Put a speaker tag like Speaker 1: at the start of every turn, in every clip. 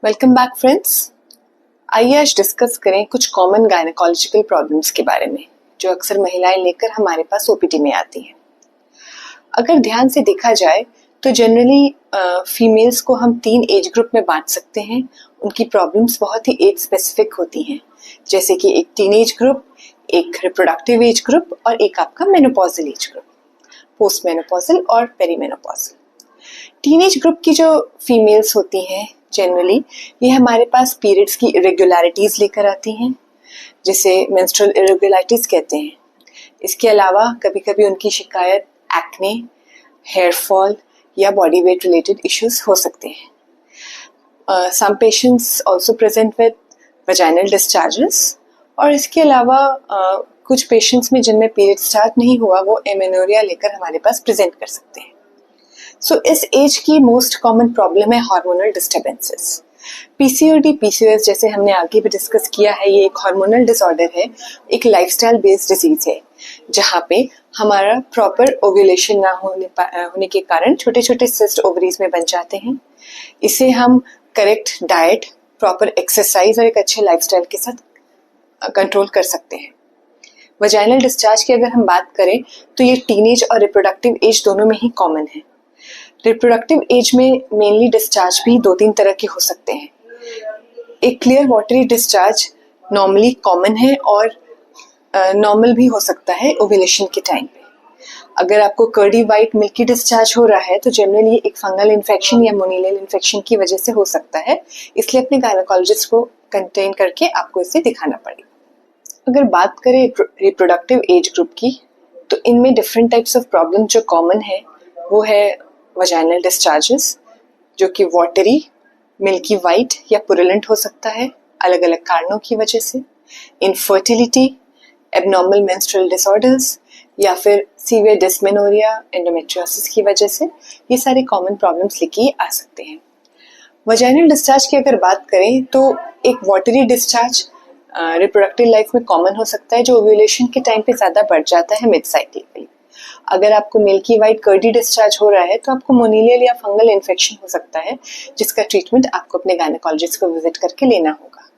Speaker 1: Welcome back friends. आइए आज discuss करें कुछ कॉमन गायनेकोलॉजिकल प्रॉब्लम्स के बारे में जो अक्सर महिलाएं लेकर हमारे पास ओपीडी में आती हैं। अगर ध्यान से देखा जाए तो जनरली फीमेल्स को हम 3 एज ग्रुप में बांट सकते हैं। उनकी प्रॉब्लम्स बहुत ही एज स्पेसिफिक होती हैं, जैसे कि एक टीनेज ग्रुप, एक रिप्रोडक्टिव एज ग्रुप और एक आपका menopausal age group, post menopausal और पेरीमेनोपॉजल। टीनेज ग्रुप की जो फीमेल्स होती हैं जनरली ये हमारे पास पीरियड्स की इरेगुलरिटीज लेकर आती हैं, जिसे मेंस्ट्रुअल इरेगुलरिटीज कहते हैं। इसके अलावा कभी कभी उनकी शिकायत एक्ने, हेयर फॉल या बॉडी वेट रिलेटेड इश्यूज हो सकते हैं। Some patients also present with vaginal discharges, और इसके अलावा कुछ पेशेंट्स में जिनमें पीरियड स्टार्ट नहीं हुआ वो एमेनोरिया लेकर हमारे पास प्रेजेंट कर सकते हैं। सो इस एज की मोस्ट कॉमन प्रॉब्लम है हार्मोनल डिस्टर्बेंसेस। पीसीओडी, पीसीओएस जैसे हमने आगे भी डिस्कस किया है, ये एक हार्मोनल डिसऑर्डर है, एक लाइफस्टाइल बेस्ड डिजीज है, जहाँ पे हमारा प्रॉपर ओव्यूलेशन ना होने के कारण छोटे छोटे सिस्ट ओवरीज में बन जाते हैं। इसे हम करेक्ट डाइट, प्रॉपर एक्सरसाइज और एक अच्छे लाइफस्टाइल के साथ कंट्रोल कर सकते हैं। वजाइनल डिस्चार्ज की अगर हम बात करें तो ये टीनेज और रिप्रोडक्टिव एज दोनों में ही कॉमन है। रिप्रोडक्टिव एज में मेनली डिस्चार्ज भी 2-3 तरह के हो सकते हैं। एक clear watery discharge normally common है और नॉर्मल भी हो सकता है ओव्यूलेशन के टाइम पे। अगर आपको कर्डी वाइट मिल्की डिस्चार्ज हो रहा है तो जनरली एक फंगल इन्फेक्शन या मोनीलियल इन्फेक्शन की वजह से हो सकता है, इसलिए अपने गायनेकोलॉजिस्ट को कंटेन करके आपको इसे दिखाना पड़ेगा। अगर बात करें रिप्रोडक्टिव एज ग्रुप की तो इनमें डिफरेंट टाइप्स ऑफ प्रॉब्लम जो कॉमन है वो है वजाइनल डिस्चार्जेस, जो कि वाटरी, मिल्की वाइट या पुरुलेंट हो सकता है अलग अलग कारणों की वजह से। इनफर्टिलिटी, एबनॉर्मल मेंस्ट्रुअल डिसऑर्डर्स या फिर सीवियर डिस्मेनोरिया, एंडोमेट्रियोसिस की वजह से ये सारे कॉमन प्रॉब्लम्स लेके आ सकते हैं। वजाइनल डिस्चार्ज की अगर बात करें तो एक वाटरी डिस्चार्ज रिप्रोडक्टिव लाइफ में कॉमन हो सकता है, जो ओव्यूलेशन के टाइम पे ज़्यादा बढ़ जाता है मिड साइक्लिकली। अगर आपको मिल्की वाइट कर्डी डिस्चार्ज हो रहा है तो आपको मोनीलियल या फंगल इन्फेक्शन हो सकता है, जिसका ट्रीटमेंट आपको अपने गायनेकोलॉजिस्ट को विजिट करके लेना होगा।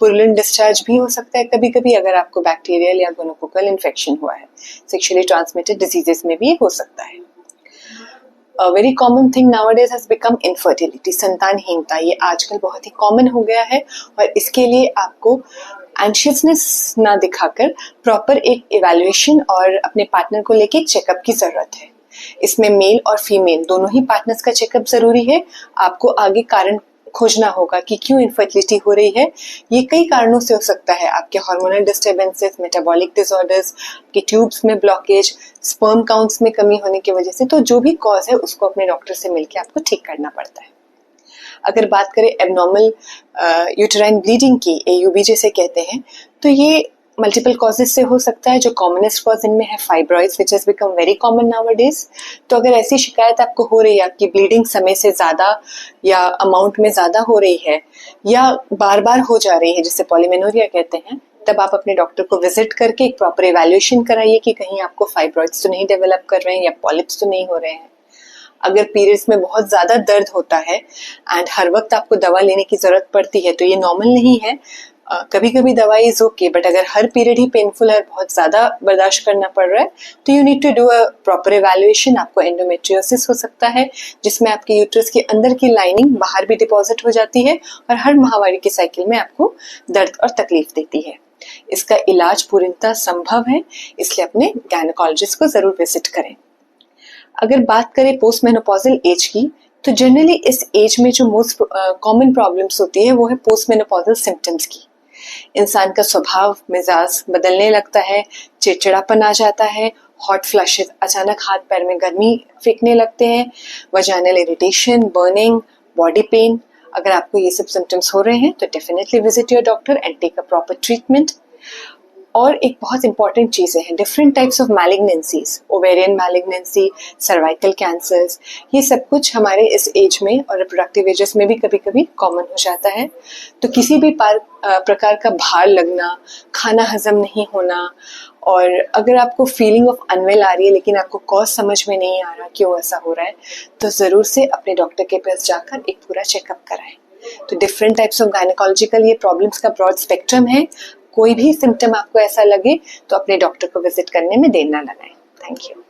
Speaker 1: पुरुलेंट डिस्चार्ज भी हो सकता है कभी कभी अगर आपको बैक्टीरियल या गोनोकोकल इन्फेक्शन हुआ है। सेक्सुअली ट्रांसमिटेड डिजीजेस में भी हो सकता है। A very common thing nowadays has become infertility, संतानहीनता। ये आजकल बहुत ही कॉमन हो गया है और इसके लिए आपको एंशियसनेस ना दिखाकर प्रॉपर एक इवैल्यूएशन और अपने पार्टनर को लेके चेकअप की जरूरत है। इसमें मेल और फीमेल दोनों ही पार्टनर्स का चेकअप जरूरी है। आपको आगे कारण खोजना होगा कि क्यों इनफर्टिलिटी हो रही है। ये कई कारणों से हो सकता है, आपके हार्मोनल डिस्टर्बेंसेस, मेटाबॉलिक डिसऑर्डर्स, आपके ट्यूब्स में ब्लॉकेज, स्पर्म काउंट्स में कमी होने की वजह से। तो जो भी कॉज है उसको अपने डॉक्टर से मिलकर आपको ठीक करना पड़ता है। अगर बात करें एबनॉर्मल यूटेराइन ब्लीडिंग की, AUB जिसे कहते हैं, तो ये मल्टीपल कॉजेज से हो सकता है। जो कॉमनेस्ट कॉज इनमें है fibroids, which has become very common nowadays. तो अगर ऐसी शिकायत आपको हो रही है, आपकी ब्लीडिंग समय से ज़्यादा या अमाउंट में ज़्यादा हो रही है या बार बार हो जा रही है, जिसे पॉलीमेनोरिया कहते हैं, तब आप अपने डॉक्टर को विजिट करके एक प्रॉपर इवैल्यूएशन कराइए कि कहीं आपको फाइब्रॉइड्स तो नहीं डेवलप कर रहे हैं या पॉलिप्स तो नहीं हो रहे हैं। अगर पीरियड्स में बहुत ज़्यादा दर्द होता है एंड हर वक्त आपको दवा लेने की ज़रूरत पड़ती है तो ये नॉर्मल नहीं है। कभी कभी दवाई इज ओके, बट अगर हर पीरियड ही पेनफुल है, बहुत ज़्यादा बर्दाश्त करना पड़ रहा है, तो you need to do a proper evaluation. आपको एंडोमेट्रियोसिस हो सकता है, जिसमें आपके यूट्रस के अंदर की लाइनिंग बाहर भी डिपॉजिट हो जाती है और हर माहवारी के साइकिल में आपको दर्द और तकलीफ देती है। इसका इलाज पूर्णतः संभव है, इसलिए अपने गायनेकोलॉजिस्ट को ज़रूर विजिट करें। अगर बात करें पोस्ट मेनोपॉजल एज की तो जनरली इस एज में जो मोस्ट कॉमन प्रॉब्लम्स होती है वो है पोस्ट मेनोपॉजल सिम्टम्स की। इंसान का स्वभाव मिजाज बदलने लगता है, चिड़चिड़ापन आ जाता है, हॉट फ्लशेस, अचानक हाथ पैर में गर्मी फेंकने लगते हैं, vaginal irritation, burning, body pain. अगर आपको ये सब सिम्टम्स हो रहे हैं तो definitely visit your doctor and take a proper treatment. और एक बहुत इंपॉर्टेंट चीज़ है different types of malignancies, ovarian malignancy, cervical cancers, ये सब कुछ हमारे इस एज में और रिप्रोडक्टिव एजेस में भी कभी कभी कॉमन हो जाता है। तो किसी भी प्रकार का भार लगना, खाना हजम नहीं होना, और अगर आपको फीलिंग ऑफ अनवेल आ रही है लेकिन आपको कॉज समझ में नहीं आ रहा क्यों ऐसा हो रहा है, तो ज़रूर से अपने डॉक्टर के पास जाकर एक पूरा चेकअप कराएं। तो डिफरेंट टाइप्स ऑफ गायनेकोलॉजिकल ये प्रॉब्लम्स का ब्रॉड स्पेक्ट्रम है। कोई भी सिम्टम आपको ऐसा लगे तो अपने डॉक्टर को विजिट करने में देर ना लगाएं। Thank you.